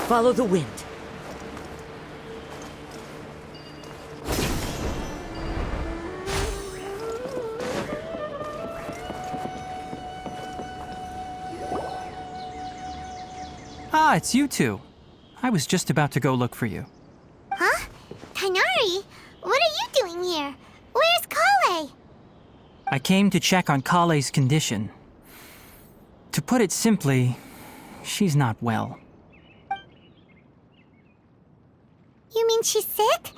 Follow the wind. Ah, it's you two. I was just about to go look for you. Huh? Tighnari? What are you doing here? Where's Kale? I came to check on Kale's condition. To put it simply, she's not well. You mean she's sick?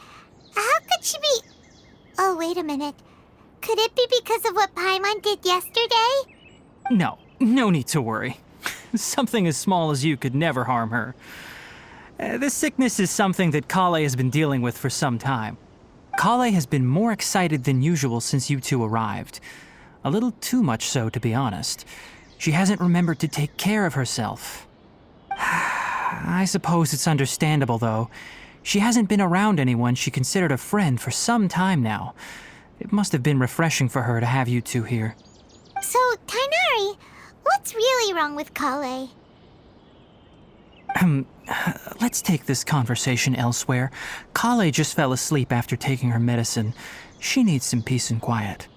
How could she be... Oh, wait a minute. Could it be because of what Paimon did yesterday? No need to worry. Something as small as you could never harm her. This sickness is something that Kale has been dealing with for some time. Kale has been more excited than usual since you two arrived. A little too much so, to be honest. She hasn't remembered to take care of herself. I suppose it's understandable, though. She hasn't been around anyone she considered a friend for some time now. It must have been refreshing for her to have you two here. So, Tighnari, what's really wrong with Kale? Let's take this conversation elsewhere. Kale just fell asleep after taking her medicine. She needs some peace and quiet.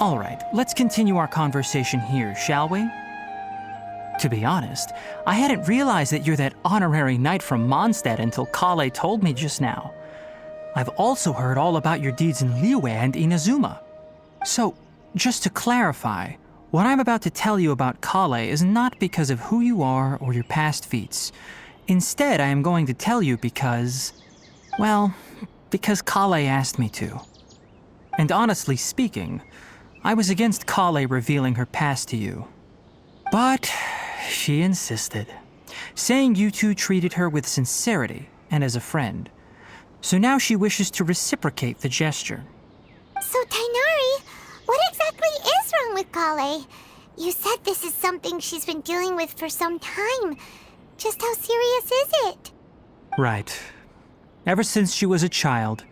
All right, let's continue our conversation here, shall we? To be honest, I hadn't realized that you're that honorary knight from Mondstadt until Kale told me just now. I've also heard all about your deeds in Liyue and Inazuma. So, just to clarify, what I'm about to tell you about Kale is not because of who you are or your past feats. Instead, I am going to tell you because... well, because Kale asked me to. And honestly speaking, I was against Kale revealing her past to you. But she insisted, saying you two treated her with sincerity and as a friend. So now she wishes to reciprocate the gesture. So, Tighnari, what exactly is wrong with Kale? You said this is something she's been dealing with for some time. Just how serious is it? Right. Ever since she was a child,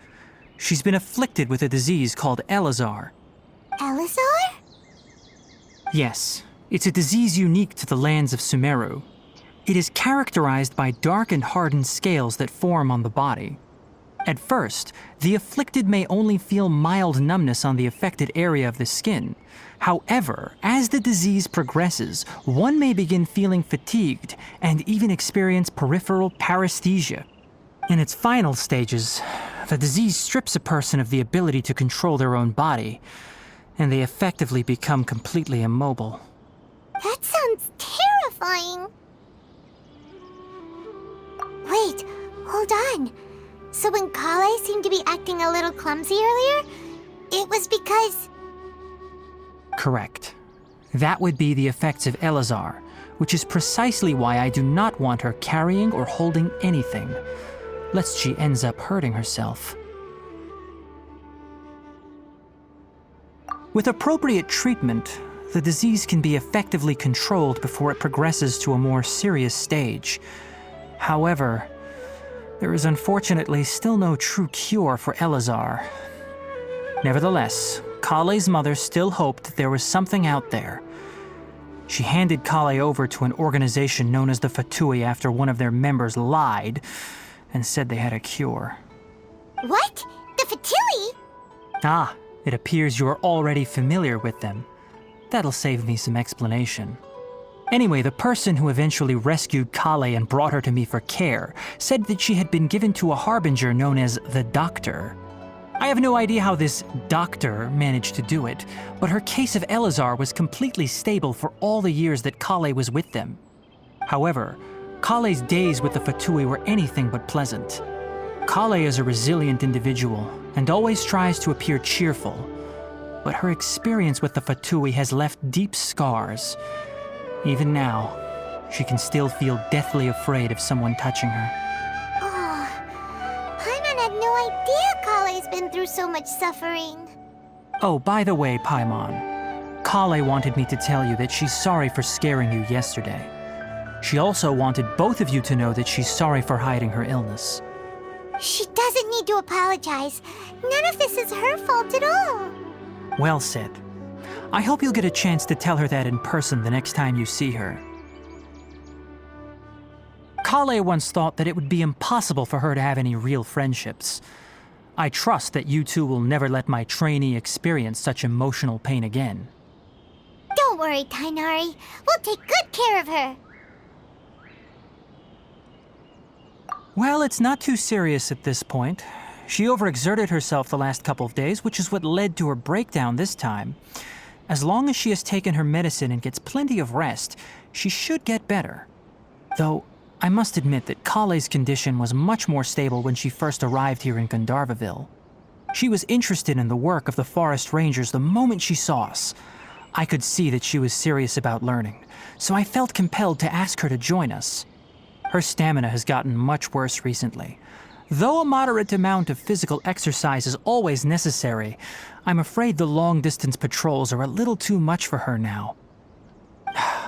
she's been afflicted with a disease called Elazar. Elazar? Yes, it's a disease unique to the lands of Sumeru. It is characterized by dark and hardened scales that form on the body. At first, the afflicted may only feel mild numbness on the affected area of the skin. However, as the disease progresses, one may begin feeling fatigued and even experience peripheral paresthesia. In its final stages, the disease strips a person of the ability to control their own body, and they effectively become completely immobile. That sounds terrifying. Wait, hold on. So when Kale seemed to be acting a little clumsy earlier, it was because... Correct. That would be the effects of Elazar, which is precisely why I do not want her carrying or holding anything, lest she ends up hurting herself. With appropriate treatment, the disease can be effectively controlled before it progresses to a more serious stage. However, there is unfortunately still no true cure for Elazar. Nevertheless, Kale's mother still hoped that there was something out there. She handed Kale over to an organization known as the Fatui after one of their members lied and said they had a cure. What? The Fatui? Ah, it appears you are already familiar with them. That'll save me some explanation. Anyway, the person who eventually rescued Kale and brought her to me for care said that she had been given to a harbinger known as the Doctor. I have no idea how this doctor managed to do it, but her case of Elazar was completely stable for all the years that Kale was with them. However, Kale's days with the Fatui were anything but pleasant. Kale is a resilient individual and always tries to appear cheerful, but her experience with the Fatui has left deep scars. Even now, she can still feel deathly afraid of someone touching her. Paimon had no idea Kale's been through so much suffering. Oh, by the way, Paimon, Kale wanted me to tell you that she's sorry for scaring you yesterday. She also wanted both of you to know that she's sorry for hiding her illness. She doesn't need to apologize. None of this is her fault at all. Well said. I hope you'll get a chance to tell her that in person the next time you see her. Kale once thought that it would be impossible for her to have any real friendships. I trust that you two will never let my trainee experience such emotional pain again. Don't worry, Tainari. We'll take good care of her. Well, it's not too serious at this point. She overexerted herself the last couple of days, which is what led to her breakdown this time. As long as she has taken her medicine and gets plenty of rest, she should get better. Though, I must admit that Kale's condition was much more stable when she first arrived here in Gandharvaville. She was interested in the work of the forest rangers the moment she saw us. I could see that she was serious about learning, so I felt compelled to ask her to join us. Her stamina has gotten much worse recently. Though a moderate amount of physical exercise is always necessary, I'm afraid the long-distance patrols are a little too much for her now.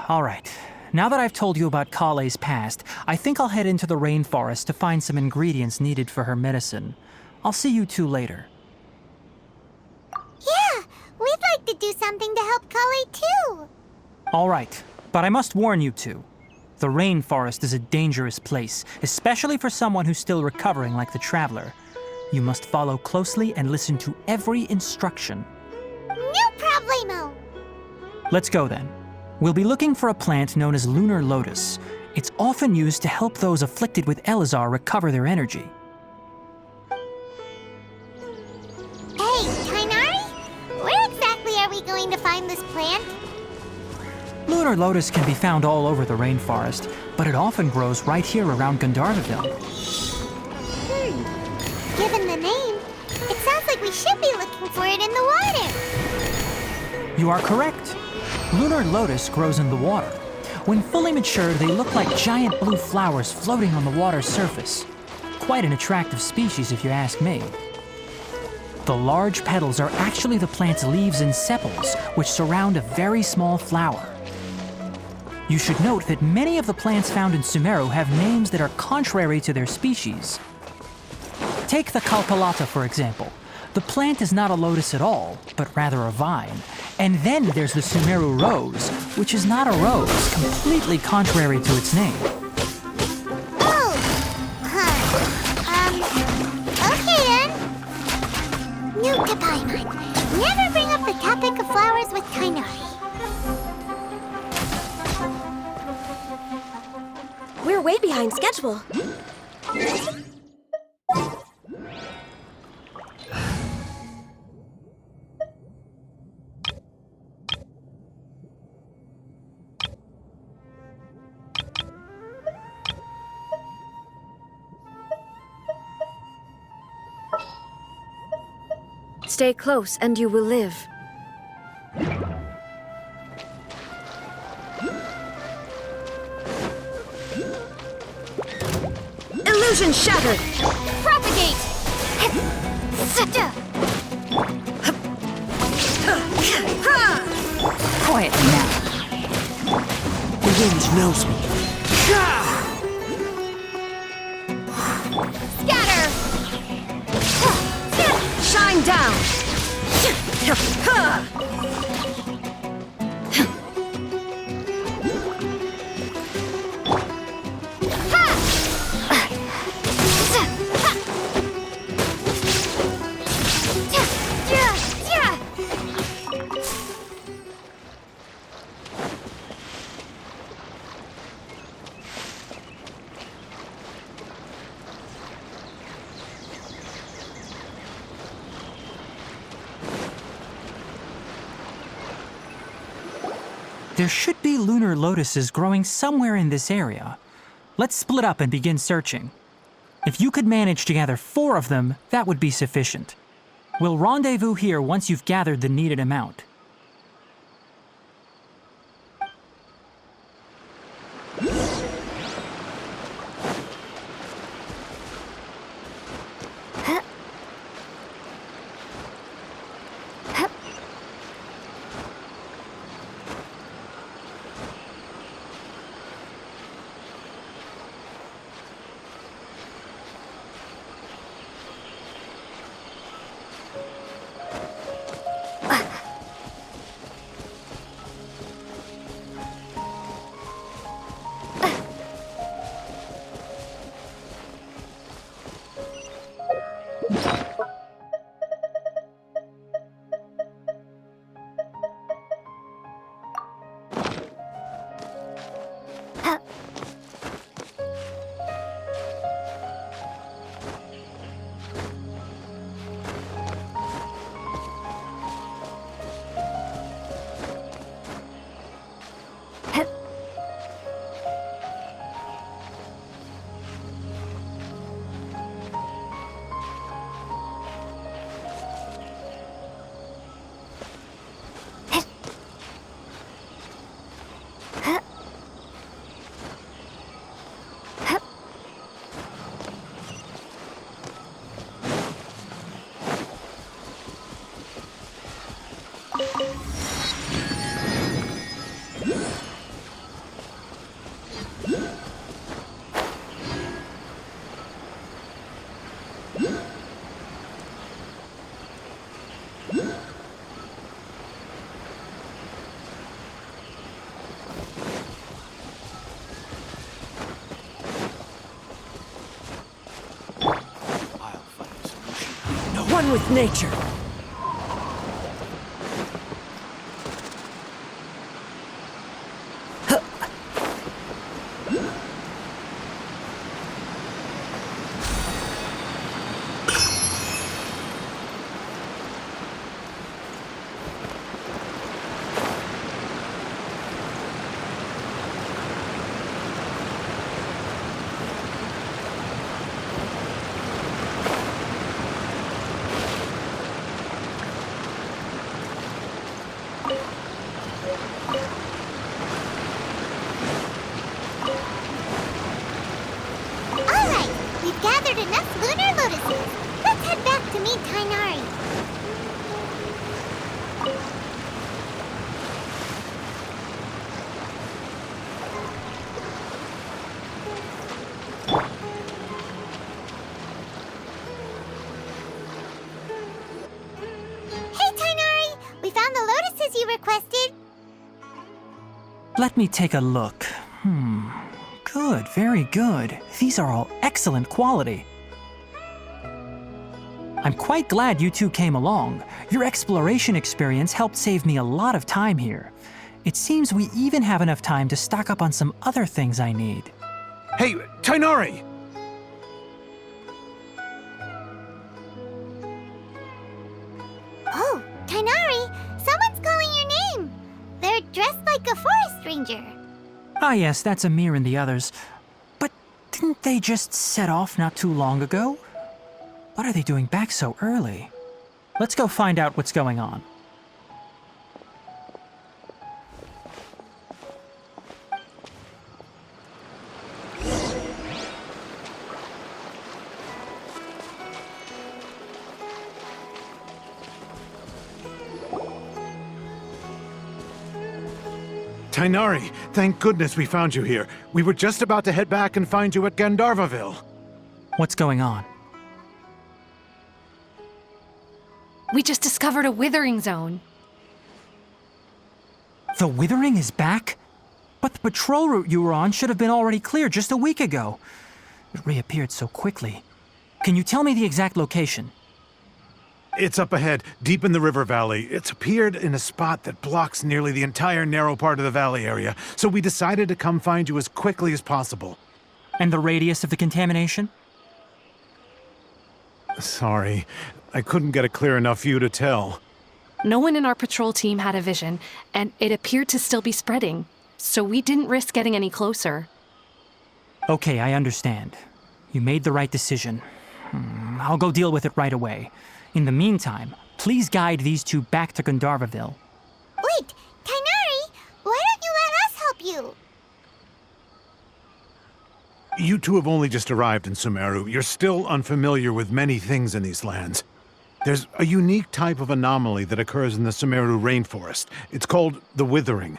All right, now that I've told you about Kale's past, I think I'll head into the rainforest to find some ingredients needed for her medicine. I'll see you two later. Yeah, we'd like to do something to help Kale too. All right, but I must warn you two. The rainforest is a dangerous place, especially for someone who's still recovering like the Traveler. You must follow closely and listen to every instruction. No problemo. Let's go then. We'll be looking for a plant known as lunar lotus. It's often used to help those afflicted with Elazar recover their energy. Hey, Tainari? Where exactly are we going to find this plant? Lunar lotus can be found all over the rainforest, but it often grows right here around Gandharvaville. Given the name, it sounds like we should be looking for it in the water. You are correct. Lunar lotus grows in the water. When fully mature, they look like giant blue flowers floating on the water's surface. Quite an attractive species, if you ask me. The large petals are actually the plant's leaves and sepals, which surround a very small flower. You should note that many of the plants found in Sumeru have names that are contrary to their species. Take the Kalpalata, for example. The plant is not a lotus at all, but rather a vine. And then there's the Sumeru rose, which is not a rose, completely contrary to its name. Oh! Okay then. Note to Paimon. Never bring up the topic of flowers with Tainari. We're way behind schedule. Stay close and you will live. Illusion shattered! Propagate! Quiet now. The wind knows me. Scatter! Shine down! There should be lunar lotuses growing somewhere in this area. Let's split up and begin searching. If you could manage to gather 4 of them, that would be sufficient. We'll rendezvous here once you've gathered the needed amount. One with nature. Enough lunar lotuses. Let's head back to meet Tainari. Hey, Tainari! We found the lotuses you requested. Let me take a look. Good, very good. These are all excellent quality. I'm quite glad you two came along. Your exploration experience helped save me a lot of time here. It seems we even have enough time to stock up on some other things I need. Hey, Tainari! Oh, Tainari! Someone's calling your name! They're dressed like a forest ranger. Ah yes, that's Amir and the others. But didn't they just set off not too long ago? What are they doing back so early? Let's go find out what's going on. Tainari, thank goodness we found you here. We were just about to head back and find you at Gandharvaville. What's going on? We just discovered a withering zone. The withering is back? But the patrol route you were on should have been already clear just a week ago. It reappeared so quickly. Can you tell me the exact location? It's up ahead, deep in the river valley. It's appeared in a spot that blocks nearly the entire narrow part of the valley area, so we decided to come find you as quickly as possible. And the radius of the contamination? Sorry, I couldn't get a clear enough view to tell. No one in our patrol team had a vision, and it appeared to still be spreading, so we didn't risk getting any closer. Okay, I understand. You made the right decision. I'll go deal with it right away. In the meantime, please guide these two back to Gandharvaville. Wait, Kainari, why don't you let us help you? You two have only just arrived in Sumeru. You're still unfamiliar with many things in these lands. There's a unique type of anomaly that occurs in the Sumeru rainforest. It's called the withering.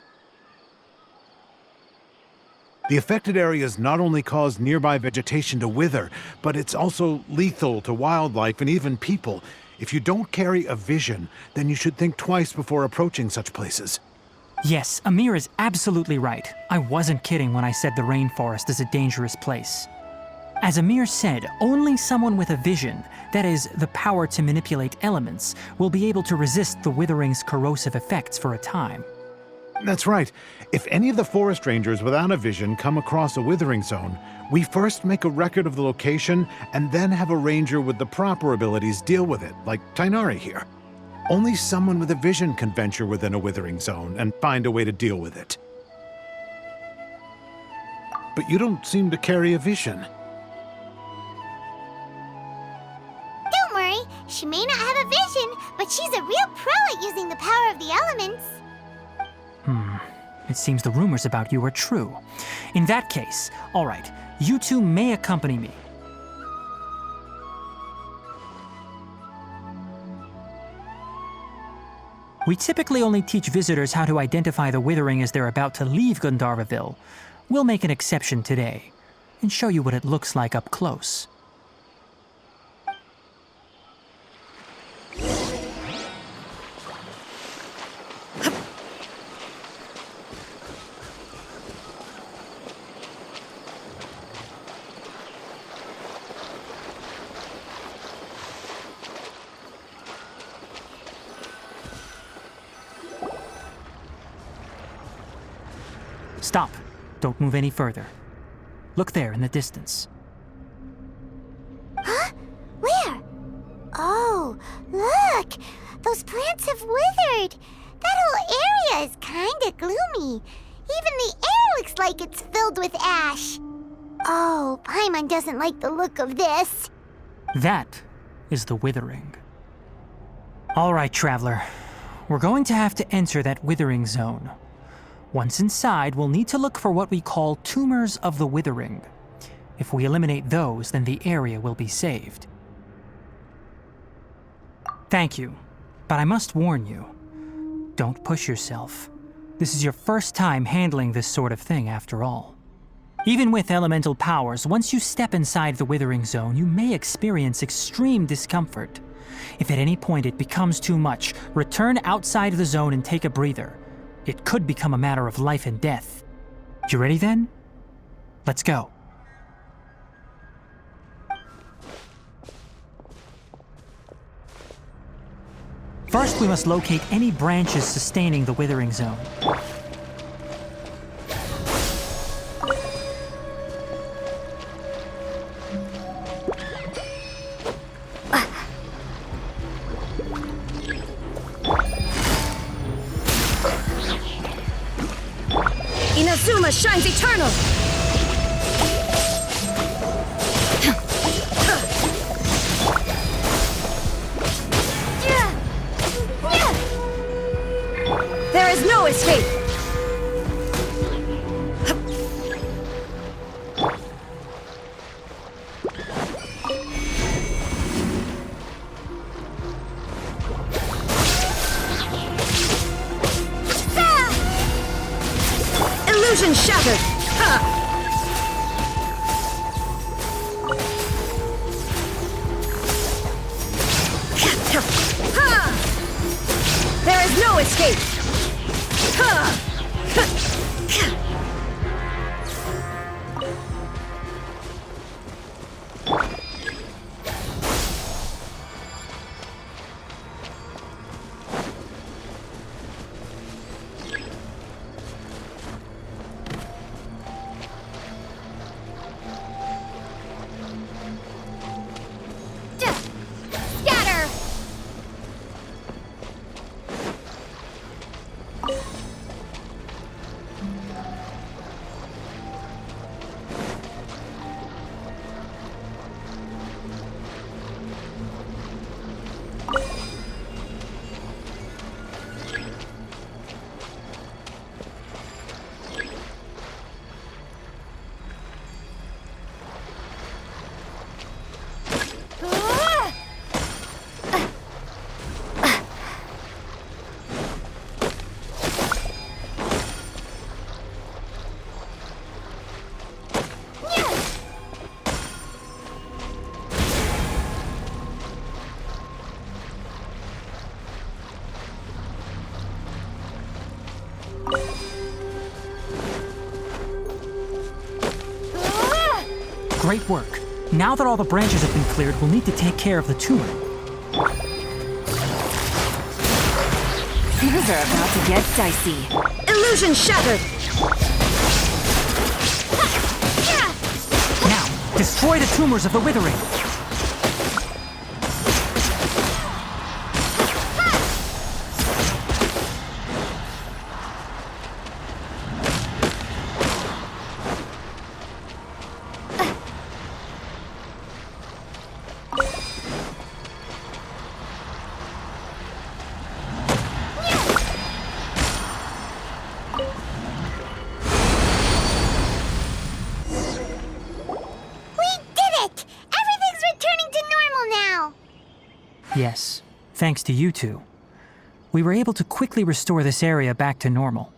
The affected areas not only cause nearby vegetation to wither, but it's also lethal to wildlife and even people. If you don't carry a vision, then you should think twice before approaching such places. Yes, Amir is absolutely right. I wasn't kidding when I said the rainforest is a dangerous place. As Amir said, only someone with a vision, that is, the power to manipulate elements, will be able to resist the withering's corrosive effects for a time. That's right. If any of the forest rangers without a vision come across a withering zone, we first make a record of the location and then have a ranger with the proper abilities deal with it, like Tainari here. Only someone with a vision can venture within a withering zone and find a way to deal with it. But you don't seem to carry a vision. Don't worry, she may not have a vision, but she's a real pro at using the power of the elements. It seems the rumors about you are true. In that case, all right, you two may accompany me. We typically only teach visitors how to identify the withering as they're about to leave Gandharvaville. We'll make an exception today and show you what it looks like up close. Stop. Don't move any further. Look there in the distance. Huh? Where? Oh, look! Those plants have withered! That whole area is kinda gloomy. Even the air looks like it's filled with ash. Oh, Paimon doesn't like the look of this. That is the withering. All right, traveler. We're going to have to enter that withering zone. Once inside, we'll need to look for what we call tumors of the withering. If we eliminate those, then the area will be saved. Thank you, but I must warn you. Don't push yourself. This is your first time handling this sort of thing, after all. Even with elemental powers, once you step inside the withering zone, you may experience extreme discomfort. If at any point it becomes too much, return outside the zone and take a breather. It could become a matter of life and death. You ready then? Let's go. First, we must locate any branches sustaining the withering zone. Inazuma shines eternal! There is no escape! Illusion shattered! Ha! Ha! There is no escape! Ha! Great work. Now that all the branches have been cleared, we'll need to take care of the tumor. Things are about to get dicey. Illusion shattered! Now, destroy the tumors of the withering. Yes, thanks to you two. We were able to quickly restore this area back to normal.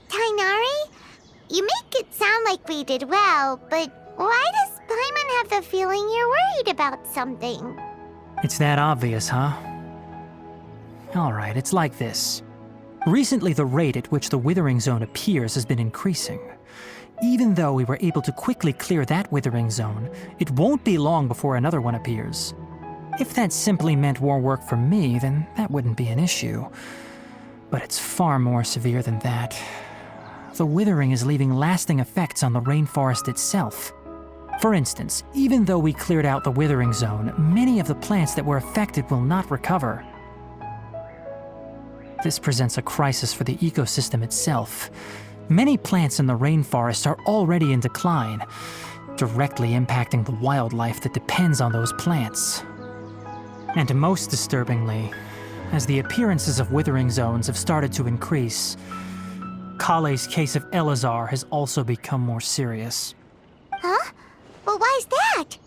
Tainari? You make it sound like we did well, but why does Paimon have the feeling you're worried about something? It's that obvious, huh? Alright, it's like this. Recently, the rate at which the Withering Zone appears has been increasing. Even though we were able to quickly clear that Withering Zone, it won't be long before another one appears. If that simply meant more work for me, then that wouldn't be an issue. But it's far more severe than that. The withering is leaving lasting effects on the rainforest itself. For instance, even though we cleared out the Withering Zone, many of the plants that were affected will not recover. This presents a crisis for the ecosystem itself. Many plants in the rainforest are already in decline, directly impacting the wildlife that depends on those plants. And most disturbingly, as the appearances of withering zones have started to increase, Kale's case of Elazar has also become more serious. Huh? Well, why's that?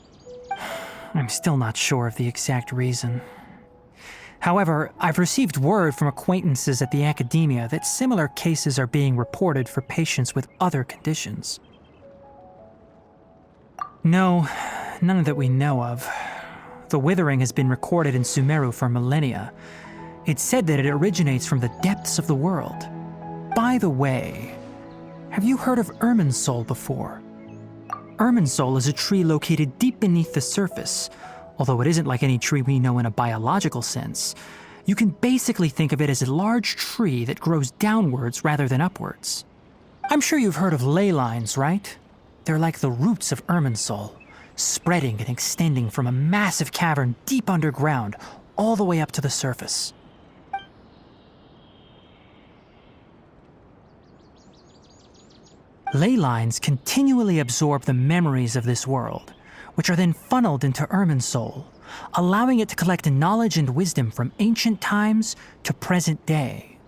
I'm still not sure of the exact reason. However, I've received word from acquaintances at the academia that similar cases are being reported for patients with other conditions. No, none that we know of. The withering has been recorded in Sumeru for millennia. It's said that it originates from the depths of the world. By the way, have you heard of Irminsul before? Irminsul is a tree located deep beneath the surface. Although it isn't like any tree we know in a biological sense, you can basically think of it as a large tree that grows downwards rather than upwards. I'm sure you've heard of ley lines, right? They're like the roots of Irminsul, spreading and extending from a massive cavern deep underground all the way up to the surface. Ley lines continually absorb the memories of this world, which are then funneled into Irminsul, allowing it to collect knowledge and wisdom from ancient times to present day.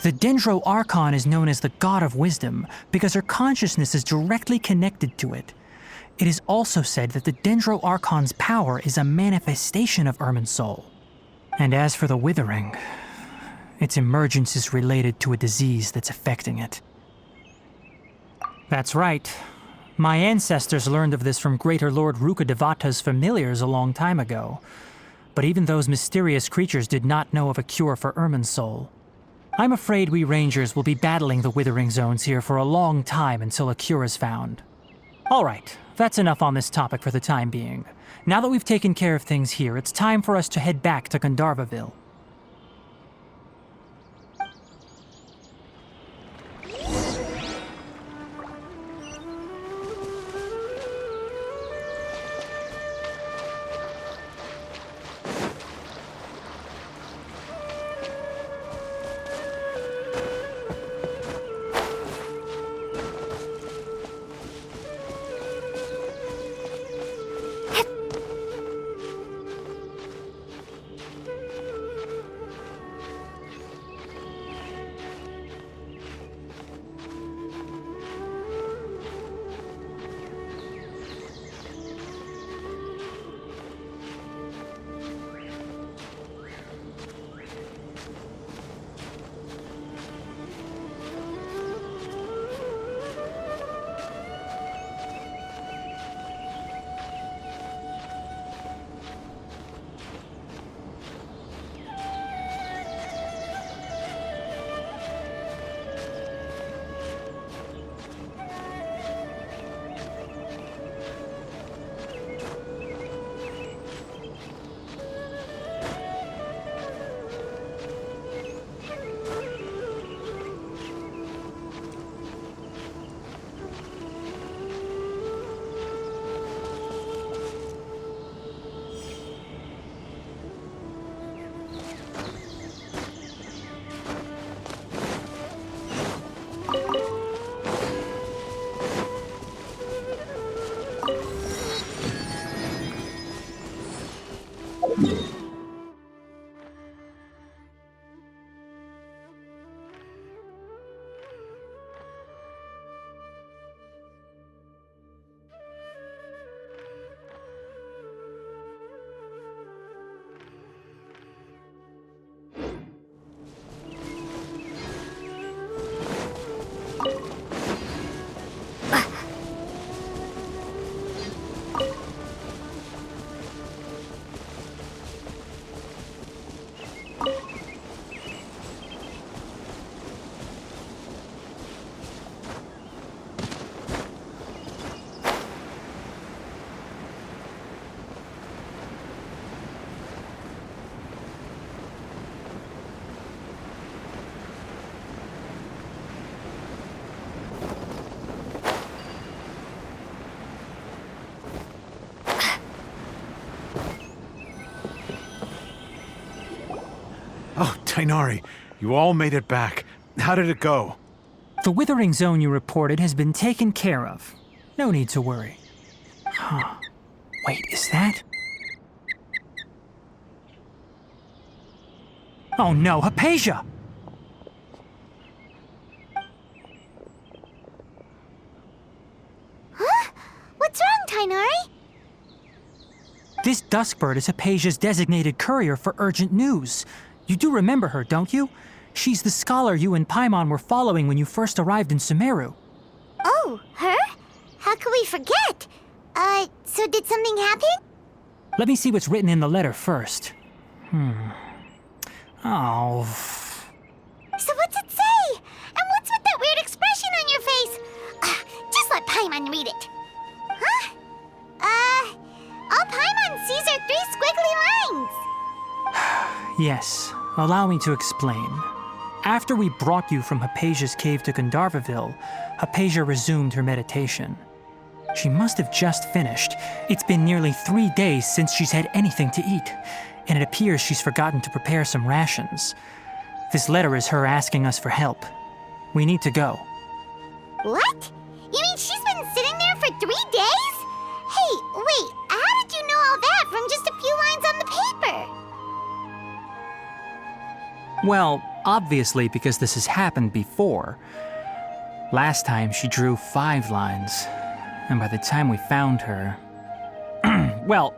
The Dendro Archon is known as the God of Wisdom because her consciousness is directly connected to it. It is also said that the Dendro Archon's power is a manifestation of Irminsul. And as for the Withering, its emergence is related to a disease that's affecting it. That's right. My ancestors learned of this from Greater Lord Rukkhadevata's familiars a long time ago. But even those mysterious creatures did not know of a cure for Irminsul. I'm afraid we Rangers will be battling the Withering Zones here for a long time until a cure is found. Alright, that's enough on this topic for the time being. Now that we've taken care of things here, it's time for us to head back to Gandharvaville. Oh, Tainari, you all made it back. How did it go? The withering zone you reported has been taken care of. No need to worry. Huh. Wait, is that? Oh no, Hypatia! Huh? What's wrong, Tainari? This Duskbird is Hypatia's designated courier for urgent news. You do remember her, don't you? She's the scholar you and Paimon were following when you first arrived in Sumeru. Oh, her? How could we forget? So did something happen? Let me see what's written in the letter first. Oh. So what's it say? And what's with that weird expression on your face? Just let Paimon read it. Huh? All Paimon sees are 3 squiggly lines. Yes, allow me to explain. After we brought you from Hypatia's cave to Gandharvaville, Hypatia resumed her meditation. She must have just finished. It's been nearly 3 days since she's had anything to eat, and it appears she's forgotten to prepare some rations. This letter is her asking us for help. We need to go. What? You mean she's been sitting there for 3 days? Hey, wait, how did you know all that from just a few lines on the paper? Well, obviously because this has happened before. Last time she drew 5 lines, and by the time we found her... Well,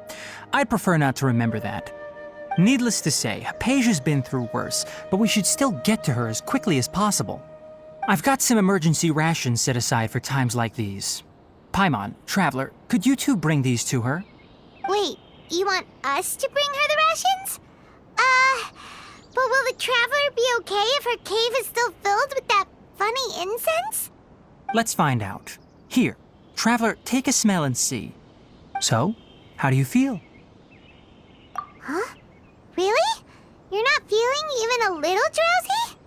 I'd prefer not to remember that. Needless to say, Hypatia's been through worse, but we should still get to her as quickly as possible. I've got some emergency rations set aside for times like these. Paimon, Traveler, could you two bring these to her? Wait, you want us to bring her the rations? But will the Traveler be okay if her cave is still filled with that funny incense? Let's find out. Here, Traveler, take a smell and see. So, how do you feel? Huh? Really? You're not feeling even a little drowsy?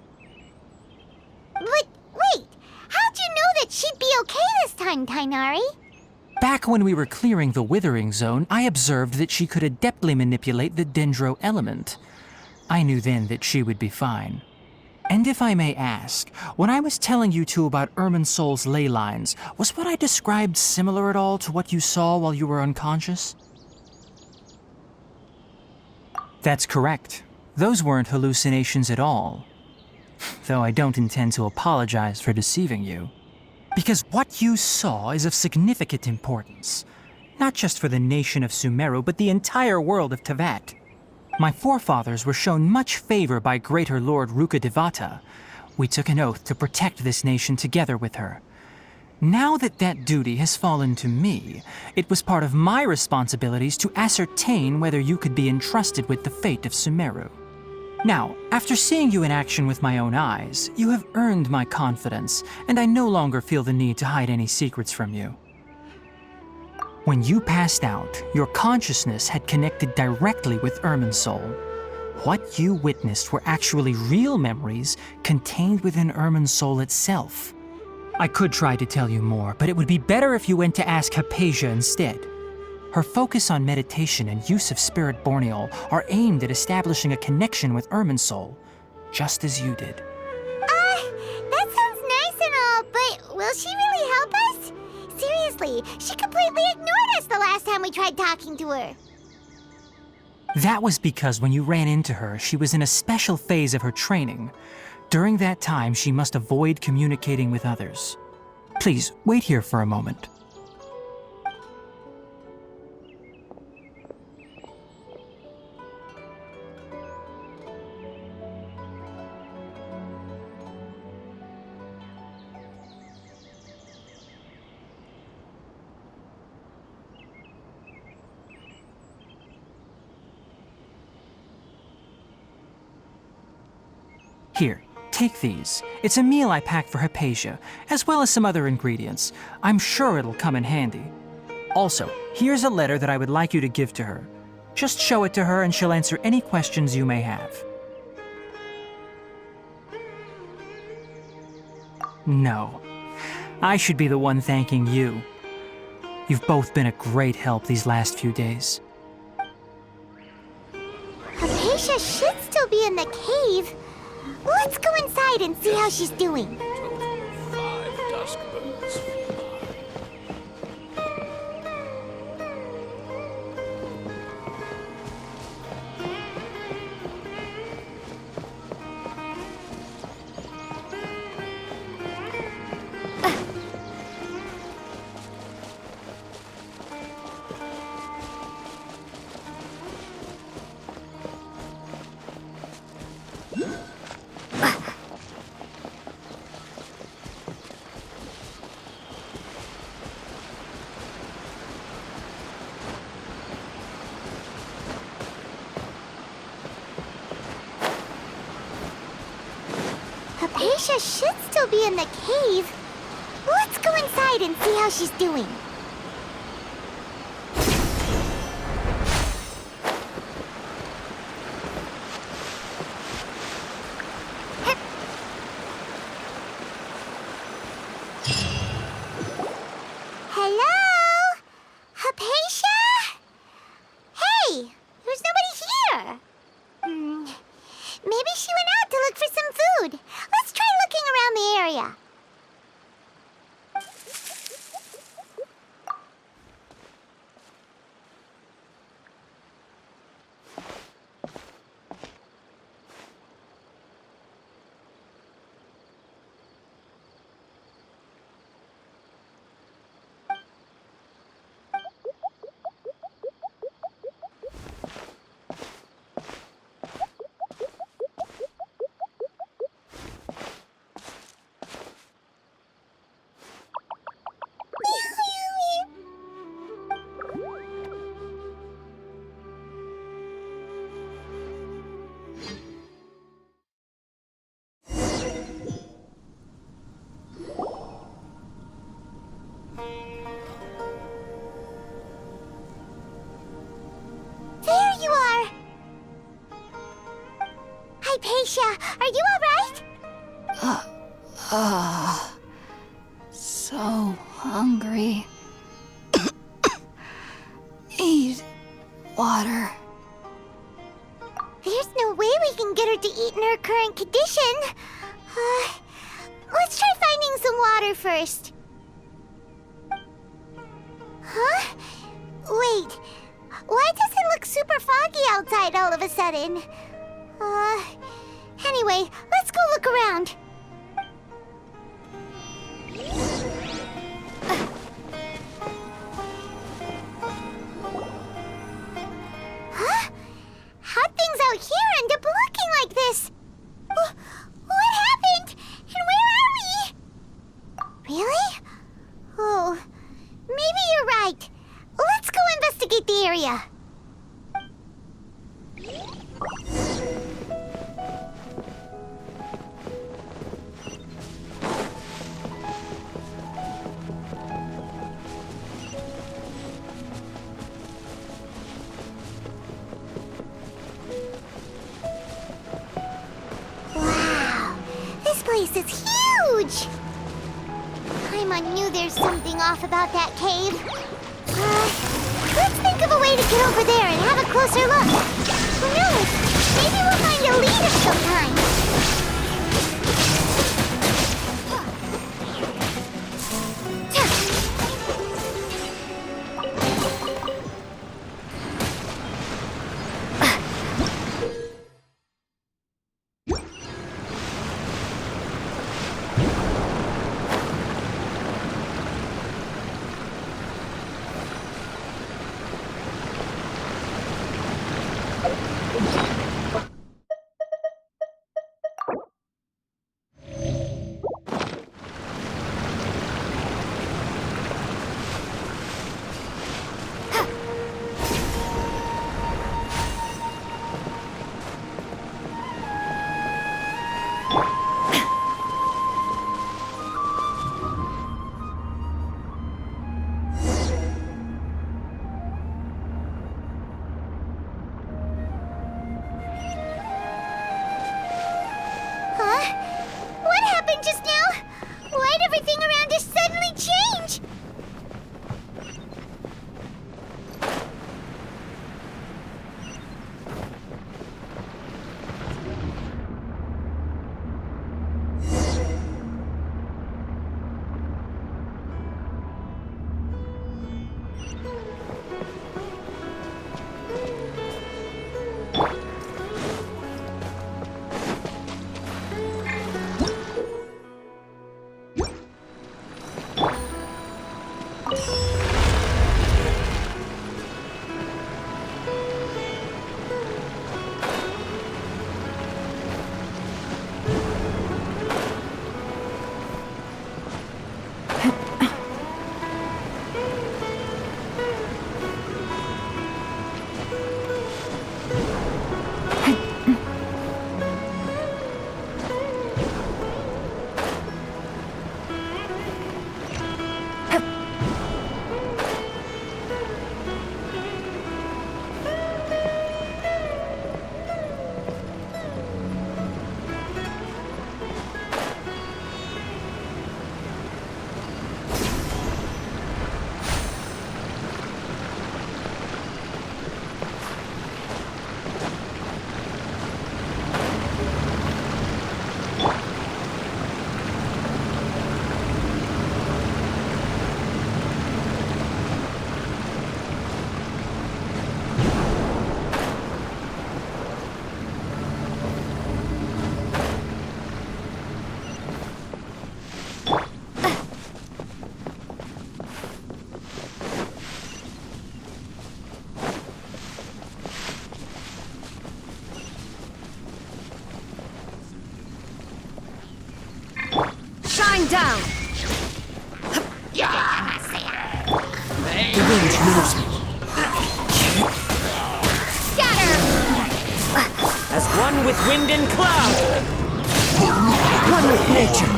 But wait, how'd you know that she'd be okay this time, Tainari? Back when we were clearing the withering zone, I observed that she could adeptly manipulate the dendro element. I knew then that she would be fine. And if I may ask, when I was telling you two about Irminsol's ley lines, was what I described similar at all to what you saw while you were unconscious? That's correct. Those weren't hallucinations at all. Though I don't intend to apologize for deceiving you. Because what you saw is of significant importance. Not just for the nation of Sumeru, but the entire world of Tevat. My forefathers were shown much favor by Greater Lord Rukkhadevata. We took an oath to protect this nation together with her. Now that that duty has fallen to me, it was part of my responsibilities to ascertain whether you could be entrusted with the fate of Sumeru. Now, after seeing you in action with my own eyes, you have earned my confidence, and I no longer feel the need to hide any secrets from you. When you passed out, your consciousness had connected directly with Irminsol. What you witnessed were actually real memories contained within Irminsol itself. I could try to tell you more, but it would be better if you went to ask Hypatia instead. Her focus on meditation and use of Spirit Borneol are aimed at establishing a connection with Irminsol, just as you did. That sounds nice and all, but will she really help us? Seriously, she completely ignored us the last time we tried talking to her. That was because when you ran into her, she was in a special phase of her training. During that time, she must avoid communicating with others. Please, wait here for a moment. Here, take these. It's a meal I packed for Hypatia, as well as some other ingredients. I'm sure it'll come in handy. Also, here's a letter that I would like you to give to her. Just show it to her and she'll answer any questions you may have. No, I should be the one thanking you. You've both been a great help these last few days. Hypatia? Hypatia should still be in the cave. Let's go inside and see how she's doing. Total of 5 dusk birds. Hypatia should still be in the cave. Let's go inside and see how she's doing. Hello? Hypatia? Hey, there's nobody here. Maybe she went out to look for some food. Let's try looking around the area. There you are! Hypatia, are you alright? So hungry. Need water. There's no way we can get her to eat in her current condition. Let's try finding some water first. Huh? Wait. Why does it look super foggy outside all of a sudden? Anyway, let's go look around. Huh? How'd things out here end up looking like this? What happened? And where are we? Really? Oh, maybe you're right. Let's go investigate the area. Wow, this place is huge! Paimon knew there's something off about that cave. Let's think of a way to get over there and have a closer look. Who knows? Maybe we'll find a lead of some kind. down! The range moves me. Scatter! As one with wind and cloud. One with nature.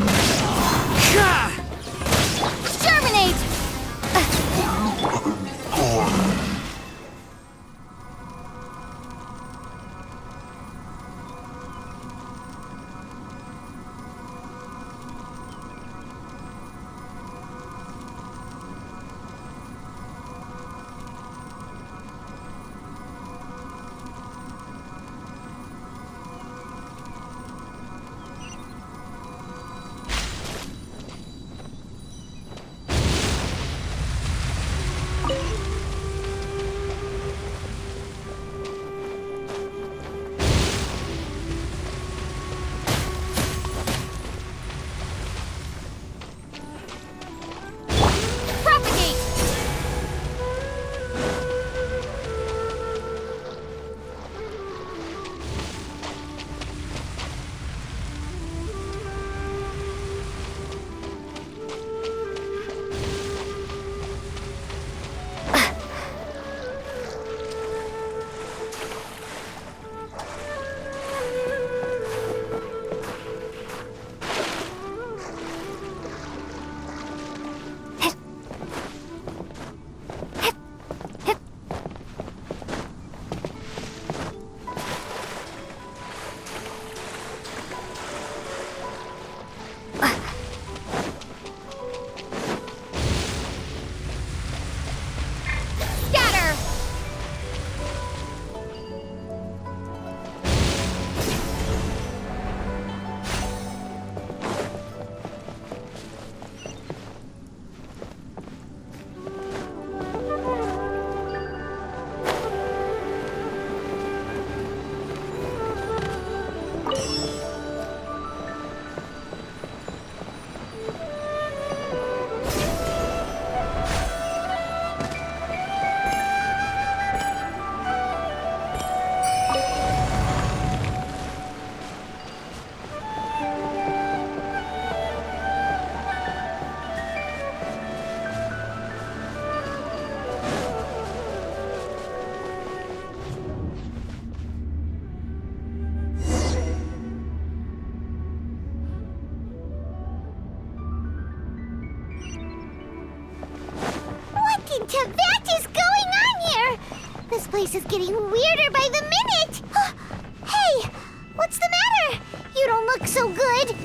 Exterminate! Propagate! Scatter! What in Tibet is going on here? This place is getting weirder by the minute. Hey, what's the matter? You don't look so good.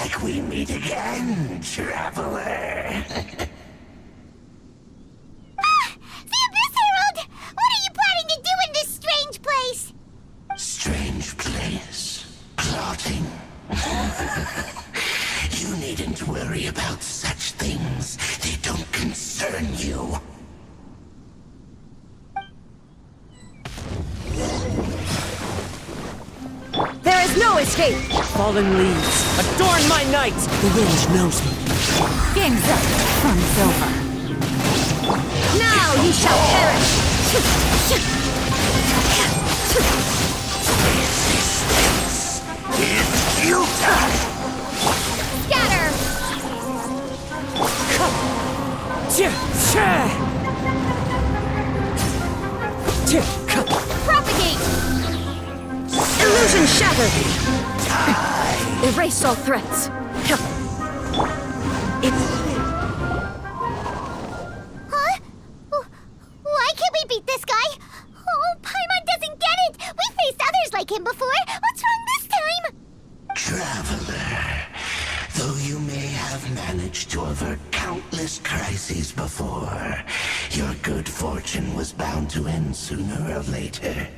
like we meet again, traveler. The Abyss Herald! What are you planning to do in this strange place? Strange place. Plotting. You needn't worry about such things. They don't concern you. There is no escape! Fallen leaves, adorn my night! The wind knows me. Game's up. Fun's over. Now you shall perish! Resistance is futile. Scatter! Propagate! Illusion shattered! Erase all threats! Huh? Why can't we beat this guy? Oh, Paimon doesn't get it! We faced others like him before! What's wrong this time? Traveler, though you may have managed to avert countless crises before, your good fortune was bound to end sooner or later.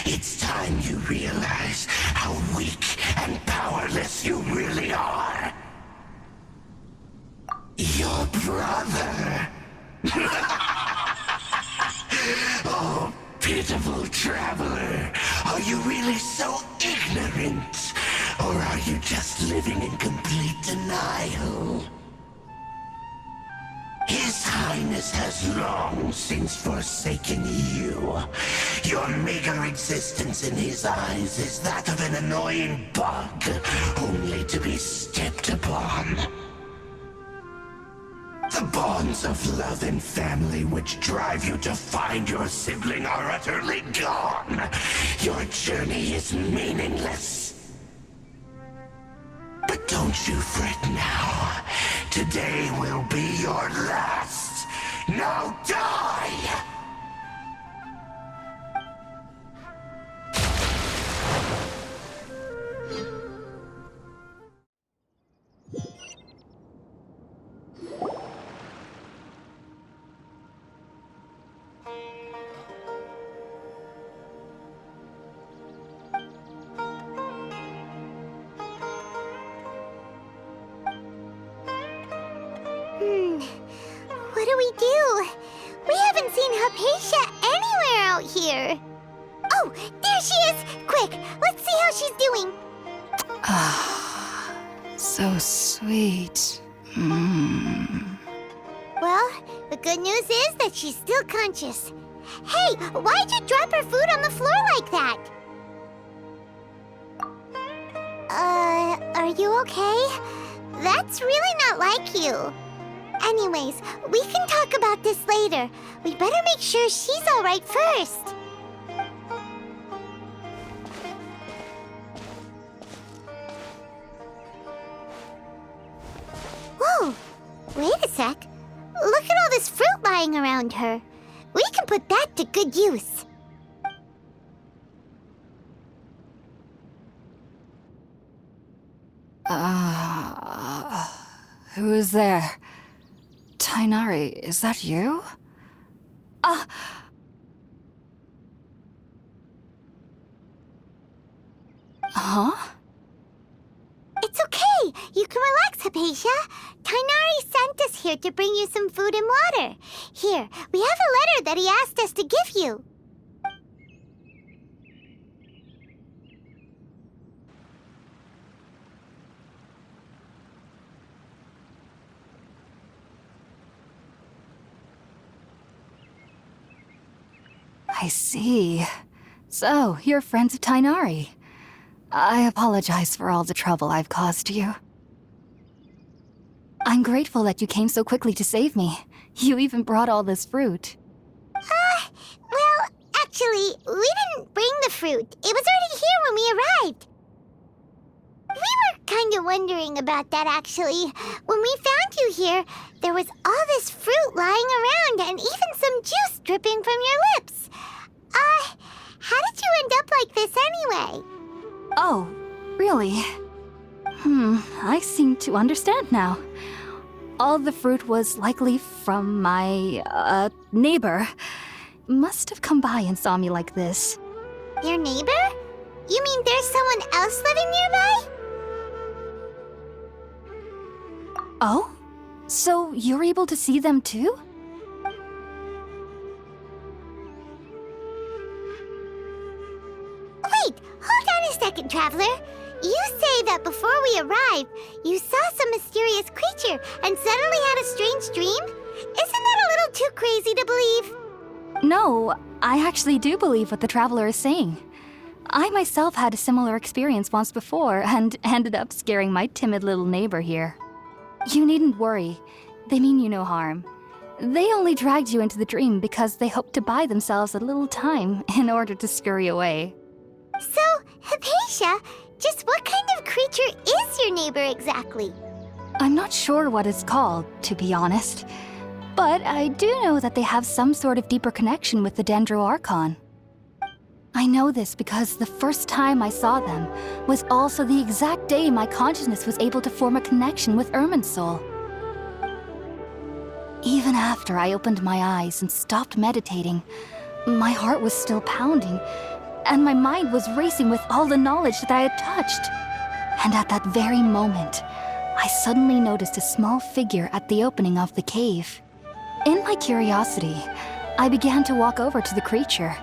It's time you realize how weak and powerless you really are. Your brother. Oh, pitiful traveler. Are you really so ignorant? Or are you just living in complete denial? His Highness has long since forsaken you. Your meager existence in his eyes is that of an annoying bug, only to be stepped upon. The bonds of love and family which drive you to find your sibling are utterly gone. Your journey is meaningless. But don't you fret now. Today will be your last. Now die! What do we do? We haven't seen Hypatia anywhere out here. Oh, there she is! Quick, let's see how she's doing. So sweet. Well, the good news is that she's still conscious. Hey, why'd you drop her food on the floor like that? Are you okay? That's really not like you. Anyways, we can talk about this later. We better make sure she's all right first. Whoa! Wait a sec. Look at all this fruit lying around her. We can put that to good use. Who is there? Tainari, is that you? Huh? It's okay. You can relax, Hypatia. Tainari sent us here to bring you some food and water. Here, we have a letter that he asked us to give you. I see. So, you're friends of Tainari. I apologize for all the trouble I've caused you. I'm grateful that you came so quickly to save me. You even brought all this fruit. Well, actually, we didn't bring the fruit. It was already here when we arrived. We were kind of wondering about that, actually. When we found you here, there was all this fruit lying around and even some juice dripping from your lips. How did you end up like this anyway? Oh, really? I seem to understand now. All the fruit was likely from my, neighbor. Must have come by and saw me like this. Your neighbor? You mean there's someone else living nearby? Oh? So you're able to see them too? Wait, hold on a second, Traveler. You say that before we arrived, you saw some mysterious creature and suddenly had a strange dream? Isn't that a little too crazy to believe? No, I actually do believe what the Traveler is saying. I myself had a similar experience once before and ended up scaring my timid little neighbor here. You needn't worry. They mean you no harm. They only dragged you into the dream because they hoped to buy themselves a little time in order to scurry away. So, Hypatia, just what kind of creature is your neighbor exactly? I'm not sure what it's called, to be honest. But I do know that they have some sort of deeper connection with the Dendro Archon. I know this because the first time I saw them was also the exact day my consciousness was able to form a connection with Irminsul. Even after I opened my eyes and stopped meditating, my heart was still pounding, and my mind was racing with all the knowledge that I had touched. And at that very moment, I suddenly noticed a small figure at the opening of the cave. In my curiosity, I began to walk over to the creature.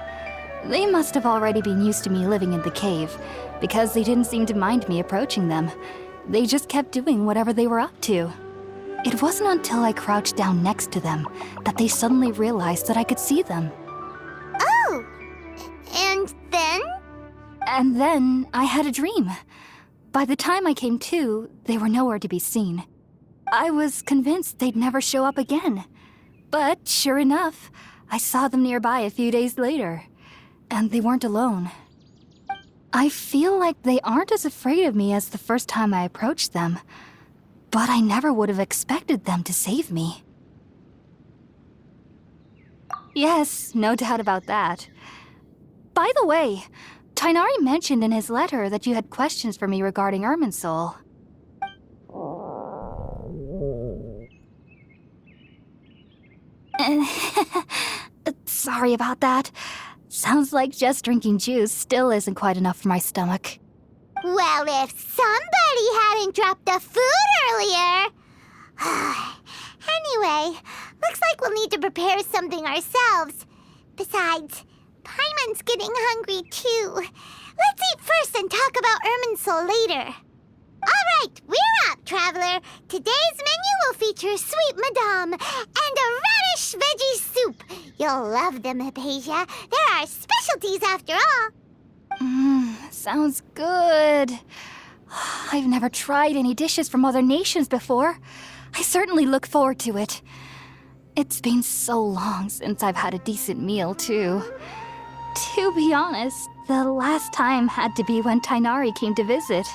They must have already been used to me living in the cave, because they didn't seem to mind me approaching them. They just kept doing whatever they were up to. It wasn't until I crouched down next to them that they suddenly realized that I could see them. Oh! And then? And then I had a dream. By the time I came to, they were nowhere to be seen. I was convinced they'd never show up again. But sure enough, I saw them nearby a few days later. And they weren't alone. I feel like they aren't as afraid of me as the first time I approached them. But I never would have expected them to save me. Yes, no doubt about that. By the way, Tighnari mentioned in his letter that you had questions for me regarding Irminsul. Sorry about that. Sounds like just drinking juice still isn't quite enough for my stomach. Well, if somebody hadn't dropped the food earlier... Anyway, looks like we'll need to prepare something ourselves. Besides, Paimon's getting hungry too. Let's eat first and talk about Irminsul later. All right, we're up, Traveler. Today's menu will feature sweet madame and a radish veggie soup. You'll love them, Hypatia. They're our specialties after all. Sounds good. I've never tried any dishes from other nations before. I certainly look forward to it. It's been so long since I've had a decent meal, too. To be honest, the last time had to be when Tighnari came to visit.